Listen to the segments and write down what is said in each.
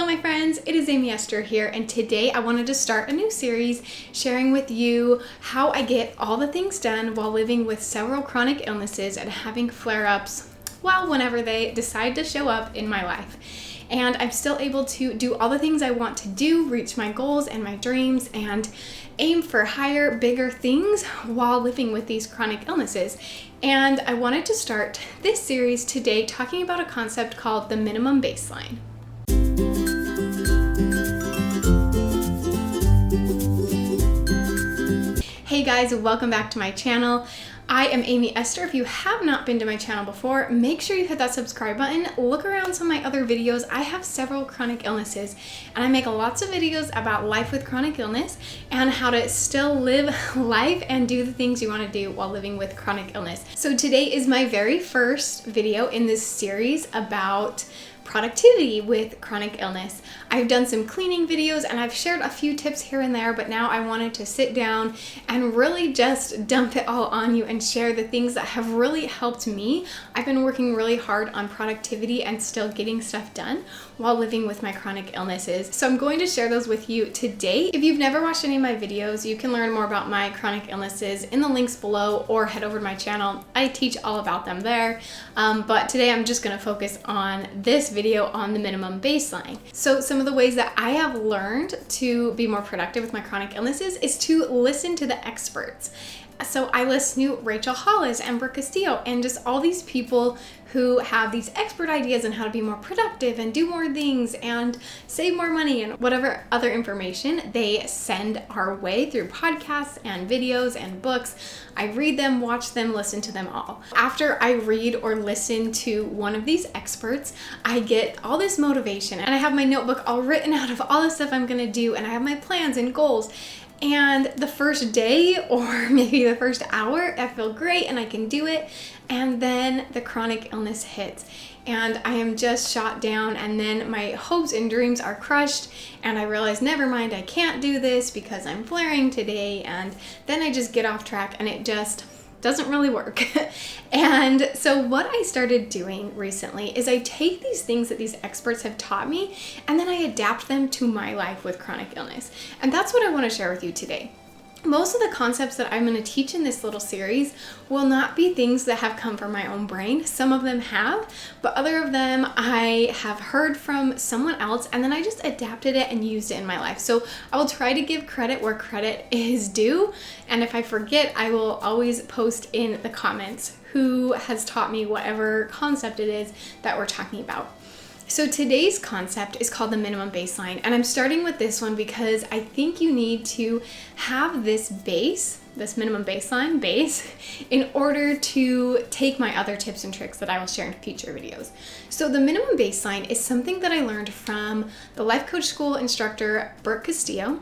my friends, it is Aimee Esther here, and today I wanted to start a new series sharing with you how I get all the things done while living with several chronic illnesses and having flare-ups, well, whenever they decide to show up in my life. And I'm still able to do all the things I want to do, reach my goals and my dreams, and aim for higher, bigger things while living with these chronic illnesses. And I wanted to start this series today talking about a concept called the minimum baseline. Hey guys, welcome back to my channel. I am Aimee Esther. If you have not been to my channel before, make sure you hit that subscribe button. Look around some of my other videos. I have several chronic illnesses, and I make lots of videos about life with chronic illness and how to still live life and do the things you want to do while living with chronic illness. So today is my very first video in this series about productivity with chronic illness. I've done some cleaning videos and I've shared a few tips here and there, but now I wanted to sit down and really just dump it all on you and share the things that have really helped me. I've been working really hard on productivity and still getting stuff done while living with my chronic illnesses. So I'm going to share those with you today. If you've never watched any of my videos, you can learn more about my chronic illnesses in the links below or head over to my channel. I teach all about them there. But today I'm just gonna focus on this video on the minimum baseline. So some of the ways that I have learned to be more productive with my chronic illnesses is to listen to the experts. So I listen to Rachel Hollis and Brooke Castillo and just all these people who have these expert ideas on how to be more productive and do more things and save more money and whatever other information they send our way through podcasts and videos and books. I read them, watch them, listen to them all. After I read or listen to one of these experts, I get all this motivation and I have my notebook all written out of all the stuff I'm gonna do, and I have my plans and goals. And the first day or maybe the first hour, I feel great and I can do it. And then the chronic illness hits and I am just shot down, and then my hopes and dreams are crushed and I realize, never mind, I can't do this because I'm flaring today. And then I just get off track and it just doesn't really work. And so what I started doing recently is I take these things that these experts have taught me and then I adapt them to my life with chronic illness. And that's what I want to share with you today. Most of the concepts that I'm going to teach in this little series will not be things that have come from my own brain. Some of them have, but other of them I have heard from someone else and then I just adapted it and used it in my life. So I will try to give credit where credit is due. And if I forget, I will always post in the comments who has taught me whatever concept it is that we're talking about. So today's concept is called the minimum baseline, and I'm starting with this one because I think you need to have this base, this minimum baseline base, in order to take my other tips and tricks that I will share in future videos. So the minimum baseline is something that I learned from the life coach school instructor, Brooke Castillo.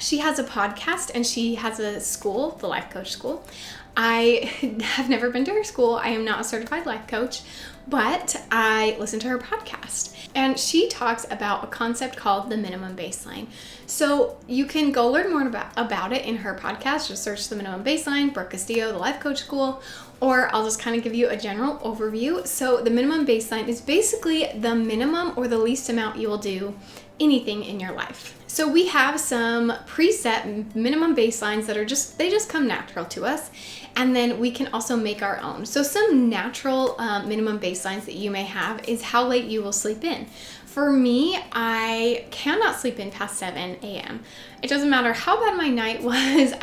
She has a podcast and she has a school, the life coach school. I have never been to her school. I am not a certified life coach, but I listen to her podcast. And she talks about a concept called the minimum baseline. So you can go learn more about it in her podcast. Just search the minimum baseline, Brooke Castillo, the life coach school, or I'll just kind of give you a general overview. So the minimum baseline is basically the minimum or the least amount you will do anything in your life. So we have some preset minimum baselines that are they just come natural to us. And then we can also make our own. So some natural minimum baselines that you may have is how late you will sleep in. For me, I cannot sleep in past 7 a.m. It doesn't matter how bad my night was.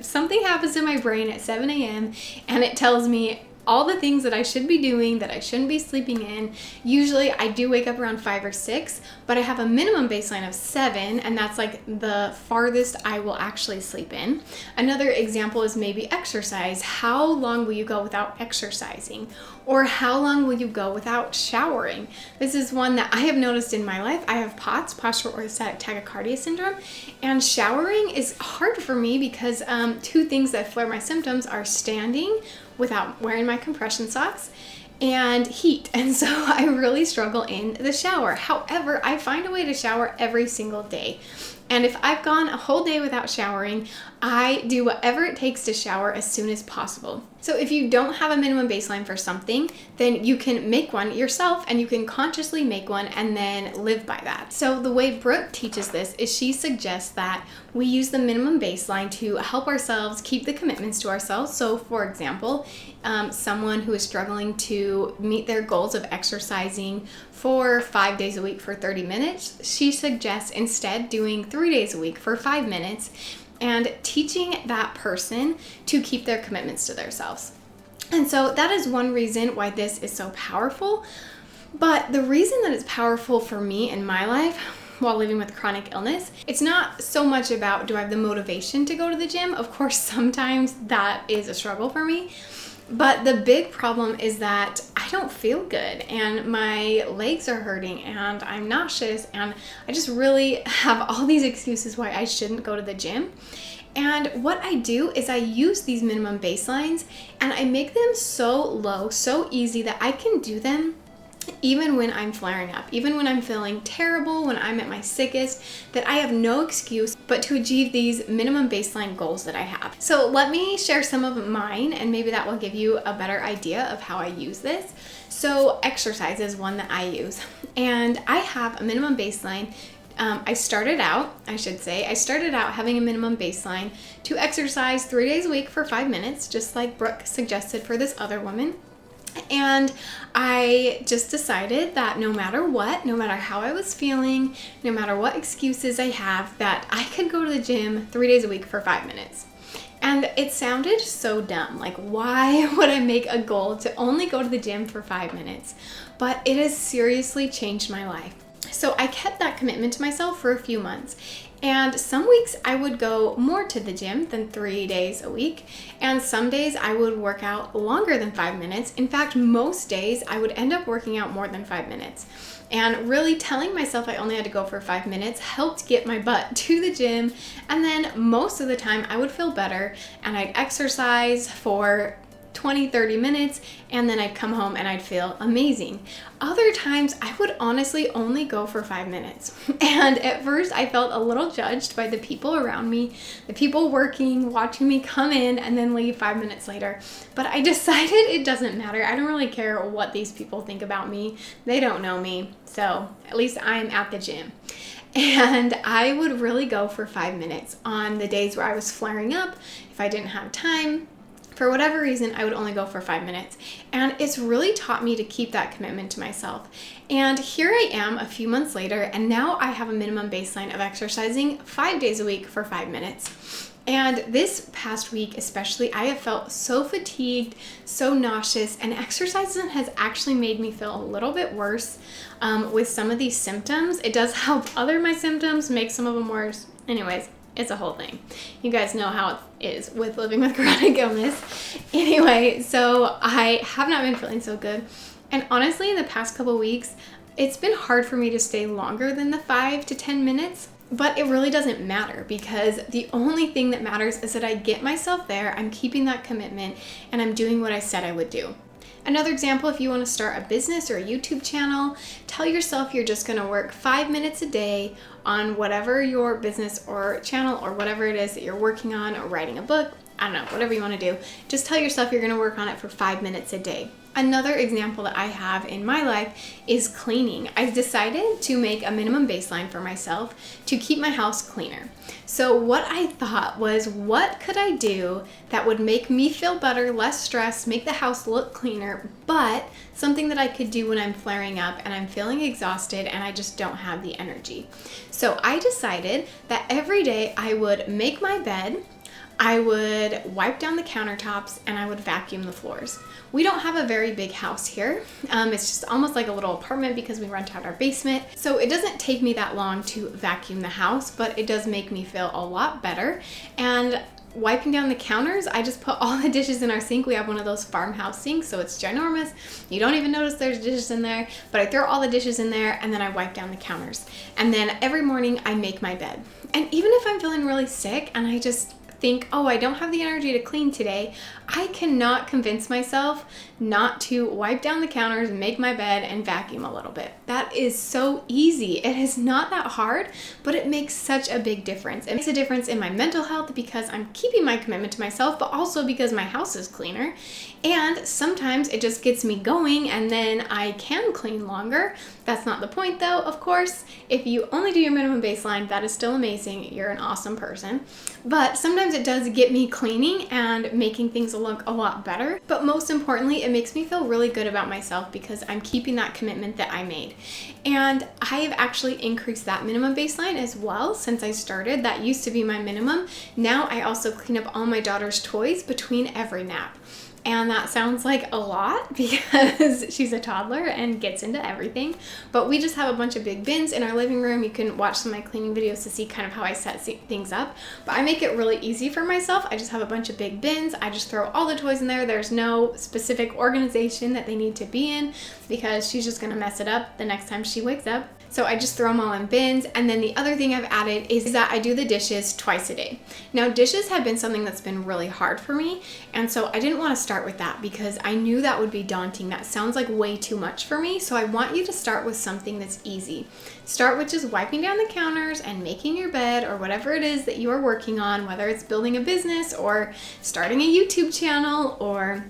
Something happens in my brain at 7 a.m. and it tells me all the things that I should be doing that I shouldn't be sleeping in. Usually I do wake up around 5 or 6, but I have a minimum baseline of 7, and that's like the farthest I will actually sleep in. Another example is maybe exercise. How long will you go without exercising? Or how long will you go without showering? This is one that I have noticed in my life. I have POTS, postural orthostatic tachycardia syndrome, and showering is hard for me because two things that flare my symptoms are standing without wearing my compression socks and heat. And so I really struggle in the shower. However, I find a way to shower every single day. And if I've gone a whole day without showering, I do whatever it takes to shower as soon as possible. So if you don't have a minimum baseline for something, then you can make one yourself and you can consciously make one and then live by that. So the way Brooke teaches this is she suggests that we use the minimum baseline to help ourselves keep the commitments to ourselves. So for example, someone who is struggling to meet their goals of exercising for 5 days a week for 30 minutes, she suggests instead doing 3 days a week for 5 minutes and teaching that person to keep their commitments to themselves. And so that is one reason why this is so powerful. But the reason that it's powerful for me in my life while living with chronic illness, it's not so much about do I have the motivation to go to the gym? Of course, sometimes that is a struggle for me. But the big problem is that I don't feel good and my legs are hurting and I'm nauseous and I just really have all these excuses why I shouldn't go to the gym. And what I do is I use these minimum baselines and I make them so low, so easy that I can do them even when I'm flaring up, even when I'm feeling terrible, when I'm at my sickest, that I have no excuse but to achieve these minimum baseline goals that I have. So let me share some of mine and maybe that will give you a better idea of how I use this. So exercise is one that I use and I have a minimum baseline. I started out having a minimum baseline to exercise 3 days a week for 5 minutes, just like Brooke suggested for this other woman. And I just decided that no matter what, no matter how I was feeling, no matter what excuses I have, that I could go to the gym 3 days a week for 5 minutes. And it sounded so dumb. Like, why would I make a goal to only go to the gym for 5 minutes? But it has seriously changed my life. So I kept that commitment to myself for a few months. And some weeks I would go more to the gym than 3 days a week. And some days I would work out longer than 5 minutes. In fact, most days I would end up working out more than 5 minutes. And really telling myself I only had to go for 5 minutes helped get my butt to the gym. And then most of the time I would feel better and I'd exercise for 20-30 minutes and then I'd come home and I'd feel amazing. Other times I would honestly only go for 5 minutes. And at first I felt a little judged by the people around me, the people working, watching me come in and then leave 5 minutes later. But I decided it doesn't matter. I don't really care what these people think about me. They don't know me. So at least I'm at the gym. And I would really go for 5 minutes on the days where I was flaring up. If I didn't have time, for whatever reason, I would only go for 5 minutes. And it's really taught me to keep that commitment to myself. And here I am a few months later, and now I have a minimum baseline of exercising 5 days a week for 5 minutes. And this past week especially, I have felt so fatigued, so nauseous, and exercising has actually made me feel a little bit worse with some of these symptoms. It does help other my symptoms, make some of them worse. Anyways, it's a whole thing. You guys know how it is with living with chronic illness. Anyway, so I have not been feeling so good. And honestly, in the past couple weeks, it's been hard for me to stay longer than the 5 to 10 minutes. But it really doesn't matter because the only thing that matters is that I get myself there, I'm keeping that commitment, and I'm doing what I said I would do. Another example, if you want to start a business or a YouTube channel, tell yourself you're just going to work 5 minutes a day on whatever your business or channel or whatever it is that you're working on, or writing a book, I don't know, whatever you want to do. Just tell yourself you're going to work on it for 5 minutes a day. Another example that I have in my life is cleaning. I've decided to make a minimum baseline for myself to keep my house cleaner. So what I thought was, what could I do that would make me feel better, less stressed, make the house look cleaner, but something that I could do when I'm flaring up and I'm feeling exhausted and I just don't have the energy. So I decided that every day I would make my bed, I would wipe down the countertops, and I would vacuum the floors. We don't have a very big house here. It's just almost like a little apartment because we rent out our basement. So it doesn't take me that long to vacuum the house, but it does make me feel a lot better. And wiping down the counters, I just put all the dishes in our sink. We have one of those farmhouse sinks, so it's ginormous. You don't even notice there's dishes in there, but I throw all the dishes in there and then I wipe down the counters. And then every morning I make my bed. And even if I'm feeling really sick and I just think, oh, I don't have the energy to clean today, I cannot convince myself not to wipe down the counters, make my bed, and vacuum a little bit. That is so easy. It is not that hard, but it makes such a big difference. It makes a difference in my mental health because I'm keeping my commitment to myself, but also because my house is cleaner. And sometimes it just gets me going and then I can clean longer. That's not the point though, of course. If you only do your minimum baseline, that is still amazing. You're an awesome person. But sometimes it does get me cleaning and making things look a lot better. But most importantly, it makes me feel really good about myself because I'm keeping that commitment that I made. And I have actually increased that minimum baseline as well since I started. That used to be my minimum. Now I also clean up all my daughter's toys between every nap. And that sounds like a lot because she's a toddler and gets into everything. But we just have a bunch of big bins in our living room. You can watch some of my cleaning videos to see kind of how I set things up. But I make it really easy for myself. I just have a bunch of big bins. I just throw all the toys in there. There's no specific organization that they need to be in because she's just going to mess it up the next time she wakes up. So I just throw them all in bins. And then the other thing I've added is that I do the dishes twice a day. Now, dishes have been something that's been really hard for me. And so I didn't want to start with that because I knew that would be daunting. That sounds like way too much for me. So I want you to start with something that's easy. Start with just wiping down the counters and making your bed or whatever it is that you are working on, whether it's building a business or starting a YouTube channel or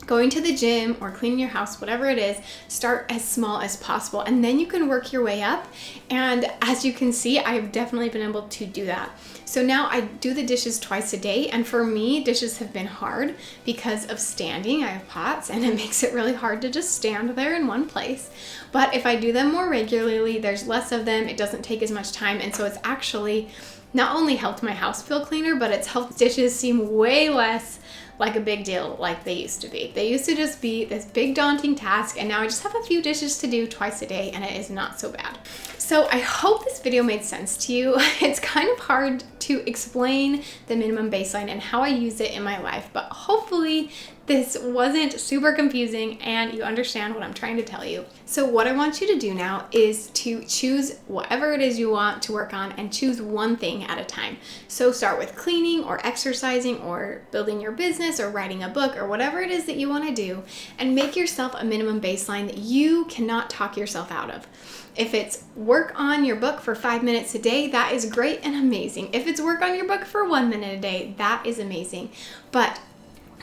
going to the gym or cleaning your house, whatever it is. Start as small as possible and then you can work your way up. And as you can see, I've definitely been able to do that. So now I do the dishes twice a day, and for me, dishes have been hard because of standing. I have pots and it makes it really hard to just stand there in one place. But if I do them more regularly, there's less of them, it doesn't take as much time, and so it's actually not only helped my house feel cleaner, but it's helped dishes seem way less like a big deal like they used to be. They used to just be this big daunting task, and now I just have a few dishes to do twice a day and it is not so bad. So I hope this video made sense to you. It's kind of hard to explain the minimum baseline and how I use it in my life, but hopefully this wasn't super confusing and you understand what I'm trying to tell you. So what I want you to do now is to choose whatever it is you want to work on and choose one thing at a time. So start with cleaning or exercising or building your business or writing a book or whatever it is that you want to do, and make yourself a minimum baseline that you cannot talk yourself out of. If it's work on your book for 5 minutes a day, that is great and amazing. If it's work on your book for 1 minute a day, that is amazing. But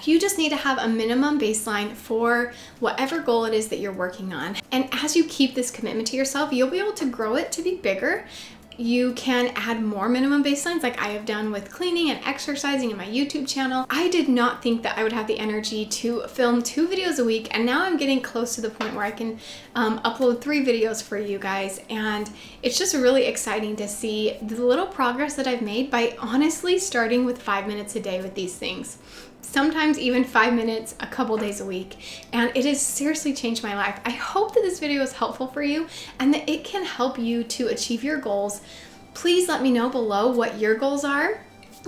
you just need to have a minimum baseline for whatever goal it is that you're working on. And as you keep this commitment to yourself, you'll be able to grow it to be bigger. You can add more minimum baselines like I have done with cleaning and exercising in my YouTube channel. I did not think that I would have the energy to film 2 videos a week, and now I'm getting close to the point where I can upload 3 videos for you guys, and it's just really exciting to see the little progress that I've made by honestly starting with 5 minutes a day with these things. Sometimes even 5 minutes a couple days a week, and it has seriously changed my life. I hope that this video is helpful for you and that it can help you to achieve your goals. Please let me know below what your goals are.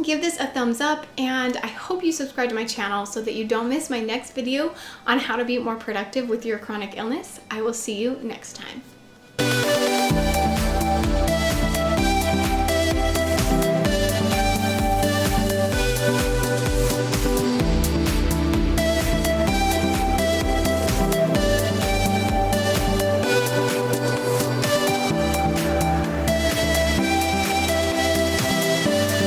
Give this a thumbs up, and I hope you subscribe to my channel so that you don't miss my next video on how to be more productive with your chronic illness. I will see you next time.